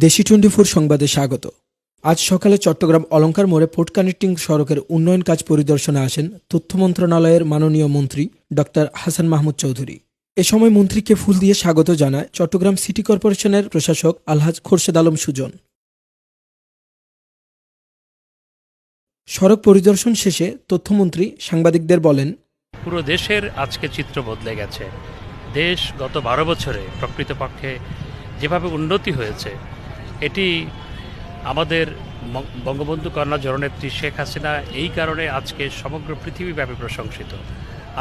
দেশি 24 সংবাদে স্বাগত। আজ সকালে চট্টগ্রাম অলঙ্কার মোড়ে পোর্ট কানেক্টিং সড়কের উন্নয়ন কাজ পরিদর্শনে আসেন তথ্য মন্ত্রণালয়ের মাননীয় মন্ত্রী ডক্টর হাসান মাহমুদ চৌধুরী। এ সময় মন্ত্রীকে ফুল দিয়ে স্বাগত জানায় চট্টগ্রাম সিটি কর্পোরেশনের প্রশাসক আলহাজ খোরশেদ আলম সুজন। সড়ক পরিদর্শন শেষে তথ্যমন্ত্রী সাংবাদিকদের বলেন, পুরো দেশের আজকে চিত্র বদলে গেছে। দেশ গত 12 বছরে প্রকৃতপক্ষে যেভাবে উন্নতি হয়েছে, এটি আমাদের বঙ্গবন্ধু কন্যা জননেত্রী শেখ হাসিনা এই কারণে আজকে সমগ্র পৃথিবীব্যাপী প্রশংসিত।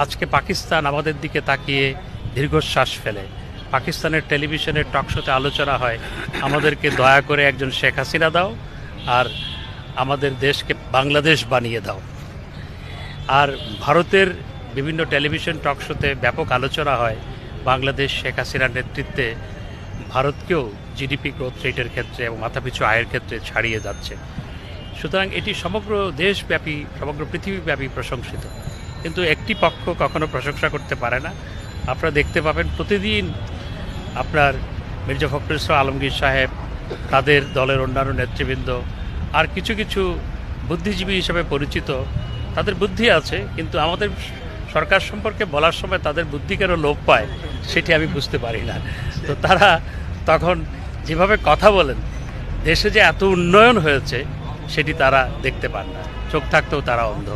আজকে পাকিস্তান আমাদের দিকে তাকিয়ে দীর্ঘশ্বাস ফেলে। পাকিস্তানের টেলিভিশনের টকশোতে আলোচনা হয়, আমাদেরকে দয়া করে একজন শেখ হাসিনা দাও আর আমাদের দেশকে বাংলাদেশ বানিয়ে দাও। আর ভারতের বিভিন্ন টেলিভিশন টকশোতে ব্যাপক আলোচনা হয়, বাংলাদেশ শেখ হাসিনার নেতৃত্বে ভারতকেও জিডিপি গ্রোথ রেটের ক্ষেত্রে এবং মাথাপিছু আয়ের ক্ষেত্রে ছাড়িয়ে যাচ্ছে। সুতরাং এটি সমগ্র দেশব্যাপী, সমগ্র পৃথিবীব্যাপী প্রশংসিত। কিন্তু একটি পক্ষ কখনো প্রশংসা করতে পারে না। আপনারা দেখতে পাবেন প্রতিদিন আপনার মির্জা ফখরুল ইসলাম আলমগীর সাহেব, তাদের দলের অন্যান্য নেতৃবৃন্দ আর কিছু কিছু বুদ্ধিজীবী হিসেবে পরিচিত, তাদের বুদ্ধি আছে, কিন্তু আমাদের সরকার সম্পর্কে বলার সময় তাদের বুদ্ধি কেন লোপ পায় সেটি আমি বুঝতে পারি না। তো তারা তখন যেভাবে কথা বলেন, দেশে যে এত উন্নয়ন হয়েছে সেটি তারা দেখতে পান না, চোখ থাকতেও তারা অন্ধ।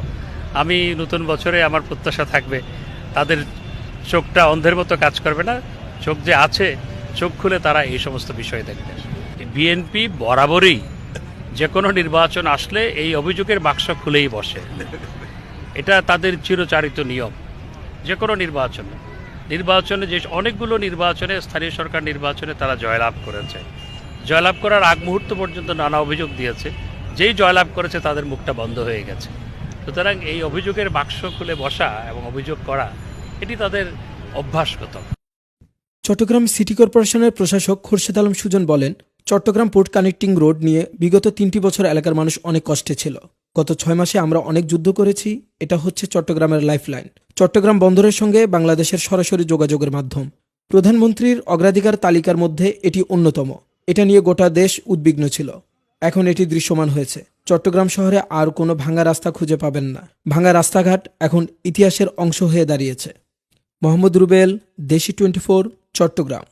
আমি নতুন বছরে আমার প্রত্যাশা থাকবে তাদের চোখটা অন্ধের মতো কাজ করবে না, চোখ যে আছে, চোখ খুলে তারা এই সমস্ত বিষয় দেখবে। বিএনপি বরাবরই যে কোনো নির্বাচন আসলে এই অভিযোগের বাক্স খুলেই বসে। এটা তাদের চিরচারিত নিয়ম। যে কোনো নির্বাচনে যে অনেকগুলো নির্বাচনে, স্থানীয় সরকার নির্বাচনে তারা জয়লাভ করেছে। জয়লাভ করার আগ মুহূর্ত পর্যন্ত নানা অভিযোগ দিয়েছে, যেই জয়লাভ করেছে তাদের মুখটা বন্ধ হয়ে গেছে। সুতরাং এই অভিযোগের বাক্স খুলে বসা এবং অভিযোগ করা এটি তাদের অভ্যাসগত। চট্টগ্রাম সিটি কর্পোরেশনের প্রশাসক খোরশেদ আলম সুজন বলেন, চট্টগ্রাম পোর্ট কানেক্টিং রোড নিয়ে বিগত 3টি বছর এলাকার মানুষ অনেক কষ্টে ছিল। গত 6 মাসে আমরা অনেক যুদ্ধ করেছি। এটা হচ্ছে চট্টগ্রামের লাইফলাইন। চট্টগ্রাম বন্দরের সঙ্গে বাংলাদেশের সরাসরি যোগাযোগের মাধ্যম। প্রধানমন্ত্রীর অগ্রাধিকার তালিকার মধ্যে এটি অন্যতম। এটা নিয়ে গোটা দেশ উদ্বিগ্ন ছিল। এখন এটি দৃশ্যমান হয়েছে। চট্টগ্রাম শহরে আর কোনো ভাঙা রাস্তা খুঁজে পাবেন না। ভাঙা রাস্তাঘাট এখন ইতিহাসের অংশ হয়ে দাঁড়িয়েছে। মোহাম্মদ রুবেল, দেশি 24, চট্টগ্রাম।